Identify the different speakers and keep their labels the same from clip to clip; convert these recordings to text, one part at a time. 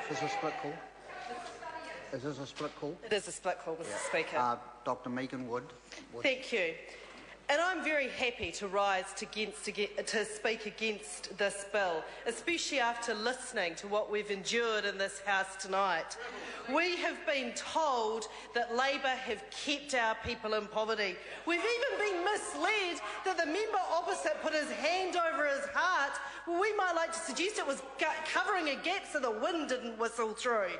Speaker 1: Is this a split call? Is this a split call?
Speaker 2: It is a split call, Mr. Speaker.
Speaker 1: Dr. Megan Wood.
Speaker 2: Thank you. And I'm very happy to rise to speak against this bill, especially after listening to what we've endured in this House tonight. We have been told that Labor have kept our people in poverty. We've even been misled that the member opposite put his hand over his heart. Well, we might like to suggest it was covering a gap so the wind didn't whistle through.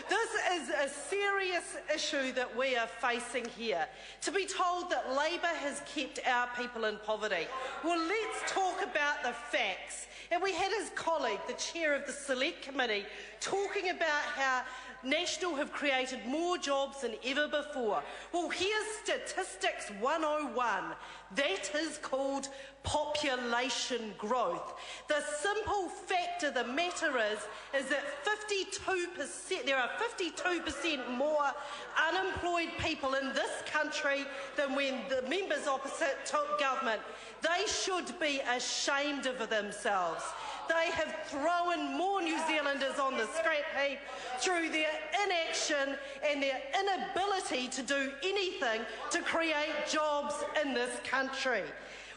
Speaker 2: This is a serious issue that we are facing here. To be told that Labor has kept our people in poverty. Well, let's talk about the facts. And we had his colleague, the chair of the Select Committee, talking about how National have created more jobs than ever before. Well, here's Statistics 101. That is called population growth. The simple fact of the matter is that there are 52% more unemployed people in this country than when the members opposite took government. They should be ashamed of themselves. They have thrown more New Zealanders on the scrap heap through their inaction and their inability to do anything to create jobs in this country.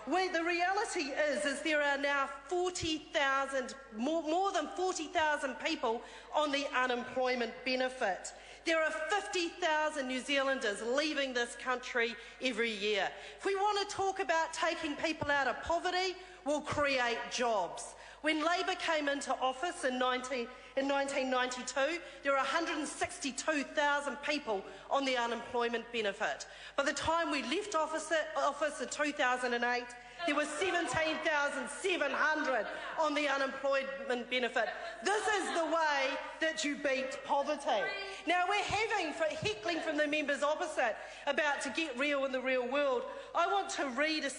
Speaker 2: The reality is there are now 40,000, more than 40,000 people on the unemployment benefit. There are 50,000 New Zealanders leaving this country every year. If we want to talk about taking people out of poverty, we'll create jobs. When Labor came into office in 1992, there were 162,000 people on the unemployment benefit. By the time we left office in 2008, there were 17,700 on the unemployment benefit. This is the way that you beat poverty. Now, we're heckling from the members opposite about to get real in the real world. I want to read a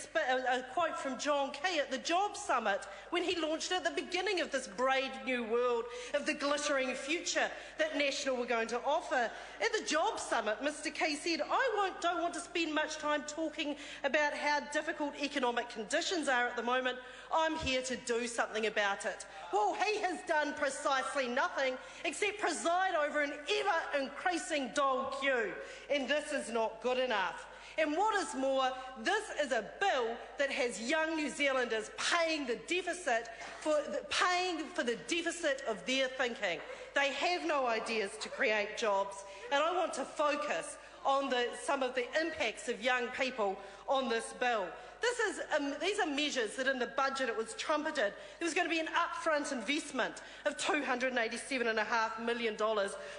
Speaker 2: quote from John Key at the Jobs Summit when he launched at the beginning of this brave new world of the glittering future that National were going to offer. At the Jobs Summit, Mr. Key said, I don't want to spend much time talking about how difficult economic conditions are at the moment. I'm here to do something about it. Well, he has done precisely nothing except preside over an ever-increasing dole queue, and this is not good enough. And what is more, this is a bill that has young New Zealanders paying for the deficit of their thinking. They have no ideas to create jobs, and I want to focus on some of the impacts of young people on this bill. These are measures that in the budget it was trumpeted. There was going to be an upfront investment of $287.5 million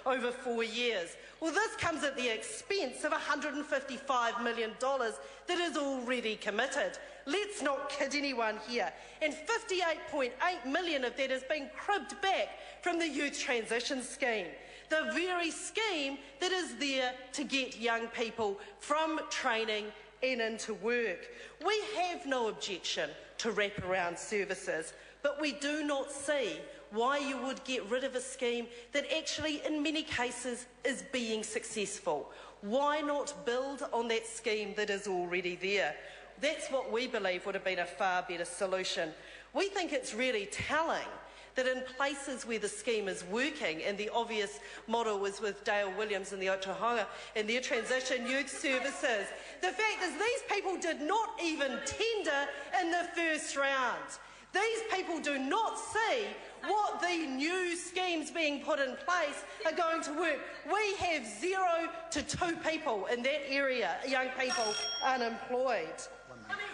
Speaker 2: over 4 years. Well, this comes at the expense of $155 million that is already committed. Let's not kid anyone here. And $58.8 million of that has been cribbed back from the Youth Transition Scheme, the very scheme that is there to get young people from training and into work. We have no objection to wraparound services, but we do not see why you would get rid of a scheme that actually in many cases is being successful. Why not build on that scheme that is already there? That's what we believe would have been a far better solution. We think it's really telling that in places where the scheme is working, and the obvious model was with Dale Williams and the Otahoanga and their transition youth services, the fact is these people did not even tender in the first round. These people do not see what the new schemes being put in place are going to work. We have 0 to 2 people in that area, young people unemployed.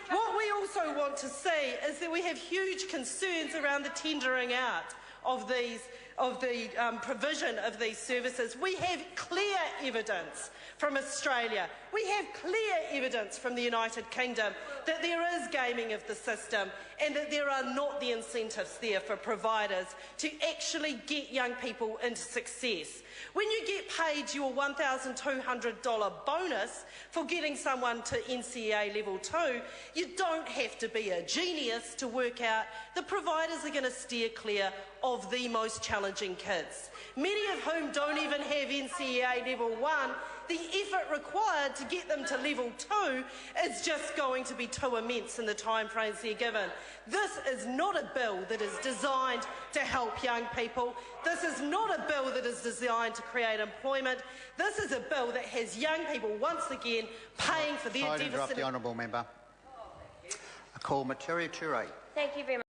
Speaker 2: What we also want to see is that we have huge concerns around the tendering out of the provision of these services. We have clear evidence from Australia. We have clear evidence from the United Kingdom that there is gaming of the system and that there are not the incentives there for providers to actually get young people into success. When you get paid your $1,200 bonus for getting someone to NCEA level 2, you don't have to be a genius to work out the providers are going to steer clear of the most challenging kids, many of whom don't even have NCEA level 1, the effort required to get them to level 2 is just going to be too immense in the timeframes they're given. This is not a bill that is designed to help young people. This is not a bill that is designed to create employment. This is a bill that has young people once again paying for their
Speaker 1: Sorry to interrupt
Speaker 2: deficit.
Speaker 1: the honourable member. I call Materia Ture.
Speaker 3: Thank you very much.